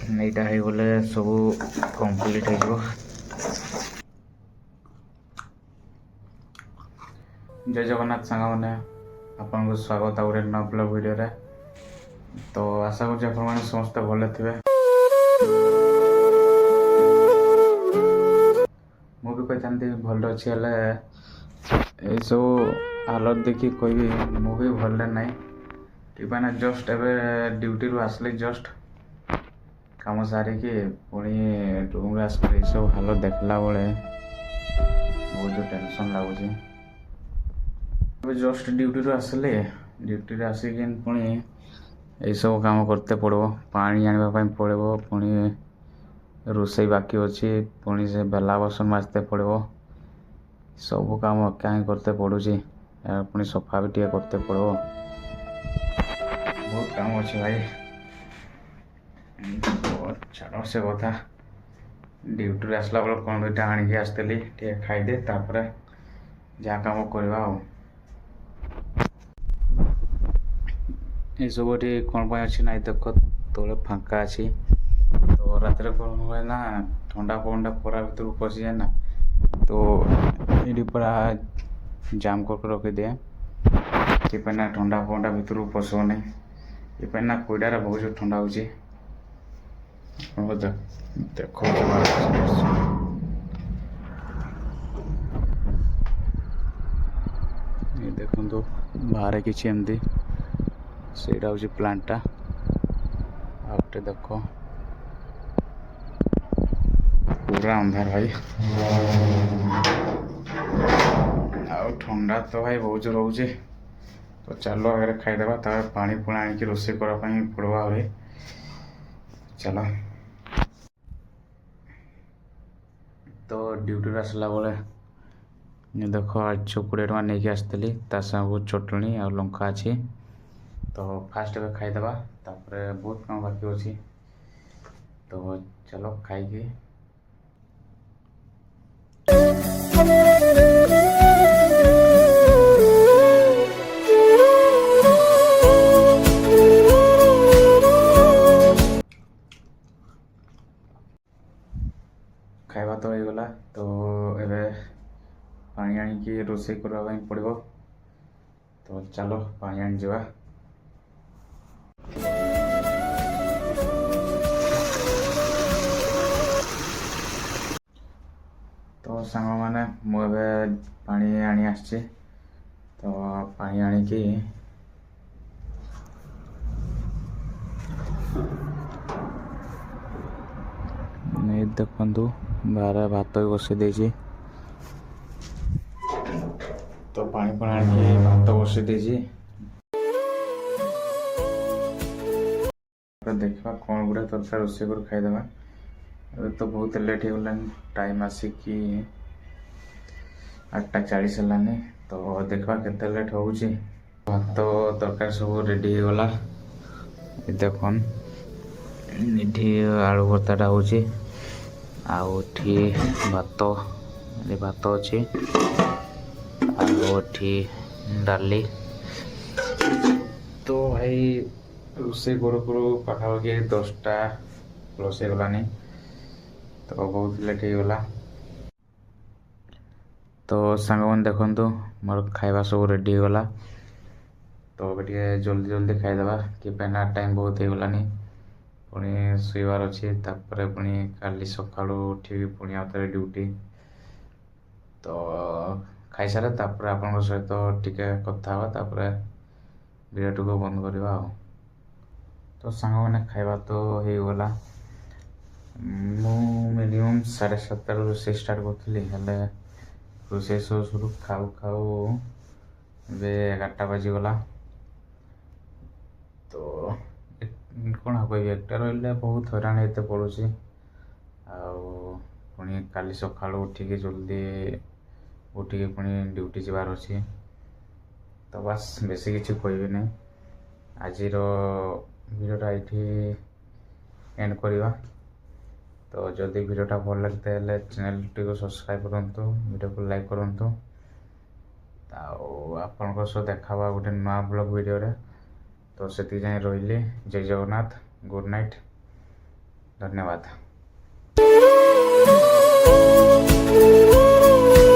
এইটা ହେଇଗଲେ ସବୁ କମ୍ପ୍ଲିଟ୍ ହେଇଯିବ। ଜୟ ଜଗନ୍ନାଥ ସାଙ୍ଗମାନେ, ଆପଣଙ୍କୁ ସ୍ୱାଗତ ଆଉ ଗୋଟେ ନୂଆ ବ୍ଲଗ୍ ଭିଡ଼ିଓରେ। ତ ଆଶା କରୁଛି ଆପଣମାନେ ସମସ୍ତେ ଭଲ ଥିବେ। ମୁଁ ବି କହିଥାନ୍ତି ଭଲ ଅଛି, ହେଲେ ଏଇସବୁ ହାଲତ ଦେଖି କହିବି ମୁଁ ବି ଭଲରେ ନାହିଁ। କିପାନା ଜଷ୍ଟ ଏବେ ଡ୍ୟୁଟିରୁ ଆସିଲି, ଜଷ୍ଟ କାମ ସାରିକି ପୁଣି ରୁମ୍ରେ ଆସିଲି। ଏସବୁ ହାଲତ ଦେଖିଲା ବେଳେ ବହୁତ ଟେନସନ୍ ଲାଗୁଛି। ଏବେ ଜଷ୍ଟ ଡ୍ୟୁଟିରୁ ଆସିଲି, ଡ୍ୟୁଟିରେ ଆସିକି ପୁଣି ଏଇସବୁ କାମ କରତେ ପଡ଼ିବ। ପାଣି ଆଣିବା ପାଇଁ ପଡ଼ିବ, ପୁଣି ରୋଷେଇ ବାକି ଅଛି, ପୁଣି ସେ ବେଲା ବାସନ ମାଜତେ ପଡ଼ିବ। ସବୁ କାମ କାହିଁ କରତେ ପଡ଼ୁଛି, ପୁଣି ସଫା ବି ଟିକେ କରତେ ପଡ଼ିବ। ବହୁତ କାମ ଅଛି ଭାଇ। ଛାଡ଼ ସେ କଥା। ଡ୍ୟୁଟିରୁ ଆସିଲା ବେଳେ କ'ଣ ଦୁଇଟା ଆଣିକି ଆସିଥିଲି, ଟିକେ ଖାଇଦେ ତାପରେ ଯାହା କାମ କରିବା ଆଉ। ଏସବୁ ଏଠି କ'ଣ ପାଇଁ ଅଛି ନା, ଦେଖ ତଳେ ଫାଙ୍କା ଅଛି। ତ ରାତିରେ କ'ଣ ହୁଏ ନା, ଥଣ୍ଡା ପବନଟା ଖରା ଭିତରକୁ ପଶିଯାଏ ନା, ତ ଏଠି ପୁରା ଜାମ୍ କରିକି ରଖିଦିଏ। କିପାଇଁ ନା ଥଣ୍ଡା ପବନଟା ଭିତରକୁ ପଶିବନି। କିପାଇଁ ନା କୋଇଲାରେ ବହୁତ ଥଣ୍ଡା ହେଉଛି। ଦେଖ ଦେଖନ୍ତୁ ବାହାରେ କିଛି ଏମିତି, ସେଇଟା ହେଉଛି ପ୍ଲାଣ୍ଟଟା। ଆଉ ଗୋଟେ ଦେଖ ପୁରା ଅନ୍ଧାର ଭାଇ। ଆଉ ଥଣ୍ଡା ତ ଭାଇ ବହୁତ ରହୁଛି। ତ ଚାଲ ଆଗରେ ଖାଇଦେବା, ତାପରେ ପାଣି ପୁଣି ଆଣିକି ରୋଷେଇ କରିବା ପାଇଁ ପଡ଼ିବ ଆହୁରି। ଚାଲ। ତ ଡ୍ୟୁଟିରୁ ଆସିଲା ବେଳେ ଦେଖ 20 ଟଙ୍କା ନେଇକି ଆସିଥିଲି, ତା ସାଙ୍ଗକୁ ଚଟଣି ଆଉ ଲଙ୍କା ଅଛି। ତ ଫାଷ୍ଟ ଏବେ ଖାଇଦେବା, ତାପରେ ବହୁତ କାମ ବାକି ଅଛି। ତ ଚାଲ ଖାଇକି ଖାଇବା ତ ହେଇଗଲା। ତ ଏବେ ପାଣି ଆଣିକି ରୋଷେଇ କରିବା ପାଇଁ ପଡ଼ିବ। ତ ଚାଲ ପାଣି ଆଣିଯିବା। ତ ସାଙ୍ଗମାନେ, ମୁଁ ଏବେ ପାଣି ଆଣି ଆସିଛି। ତ ପାଣି ଆଣିକି ଦେଖନ୍ତୁ ବାହାରେ ଭାତ ବି ବସାଇ ଦେଇଛି। ତ ପାଣି ଆଣିକି ଭାତ ବସାଇ ଦେଇଛି। ଦେଖିବା କ'ଣ ଗୋଟେ ତରକାରୀ ରୋଷେଇ କରି ଖାଇଦେବା। ଏବେ ତ ବହୁତ ଲେଟ୍ ହେଇଗଲାଣି, ଟାଇମ୍ ଆସିକି 8:40 ହେଲାନି। ତ ଦେଖିବା କେତେ ଲେଟ୍ ହେଉଛି। ଭାତ ତରକାରୀ ସବୁ ରେଡ଼ି ହେଇଗଲା। ଦେଖନ୍ ଏଠି ଆଳୁ ଭର୍ତ୍ତାଟା ହେଉଛି, ଆଉ ଏଠି ଭାତ ଅଛି, ଆଉ ଏଠି ଡାଲି। ତ ଭାଇ ରୋଷେଇ କରୁ ପାଖାପାଖି 10ଟା ପ୍ଲସ୍ ହେଇଗଲାନି। ତ ବହୁତ ଲେଟ୍ ହେଇଗଲା। ତ ସାଙ୍ଗମାନେ ଦେଖନ୍ତୁ, ମୋର ଖାଇବା ସବୁ ରେଡ଼ି ହେଇଗଲା। ତ ଏବେ ଟିକେ ଜଲ୍ଦି ଖାଇଦେବା, କିପାଇଁ ନା ଟାଇମ୍ ବହୁତ ହେଇଗଲାନି। ପୁଣି ଶୋଇବାର ଅଛି, ତାପରେ ପୁଣି କାଲି ସକାଳୁ ଉଠିକି ପୁଣି ଆଉଥରେ ଡ୍ୟୁଟି। ତ ଖାଇସାରେ ତାପରେ ଆପଣଙ୍କ ସହିତ ଟିକେ କଥା ହେବା, ତାପରେ ଭିଡ଼ିଓଟିକୁ ବନ୍ଦ କରିବା ଆଉ। ତ ସାଙ୍ଗମାନେ ଖାଇବା ତ ହେଇଗଲା। ମୁଁ ମିନିମମ୍ 7:30 ରୋଷେଇ ଷ୍ଟାର୍ଟ କରିଥିଲି, ହେଲେ ରୋଷେଇ ସରୁ ଖାଉ ଏବେ 11ଟା ବାଜିଗଲା। ତ କ'ଣ କହିବି, ଏକା ରହିଲେ ବହୁତ ହଇରାଣ ହେତେ ପଡ଼ୁଛି। ଆଉ ପୁଣି କାଲି ସକାଳୁ ଉଠିକି ଜଲ୍ଦି ଉଠିକି ପୁଣି ଡ୍ୟୁଟି ଯିବାର ଅଛି। ତ ବାସ୍ ବେଶୀ କିଛି କହିବି ନାହିଁ। ଆଜିର ଭିଡ଼ିଓଟା ଏଇଠି ଏଣ୍ଡ କରିବା। ତ ଯଦି ଭିଡ଼ିଓଟା ଭଲ ଲାଗିଥାଏ ହେଲେ ଚ୍ୟାନେଲଟିକୁ ସବସ୍କ୍ରାଇବ୍ କରନ୍ତୁ, ଭିଡ଼ିଓକୁ ଲାଇକ୍ କରନ୍ତୁ। ଆଉ ଆପଣଙ୍କ ସହ ଦେଖା ହେବା ଗୋଟେ ନୂଆ ବ୍ଲଗ୍ ଭିଡ଼ିଓରେ। ତ ସେତିକି ଯାଏଁ ରହିଲି। ଜୟ ଜଗନ୍ନାଥ, ଗୁଡ଼୍ ନାଇଟ୍। ଧନ୍ୟବାଦ।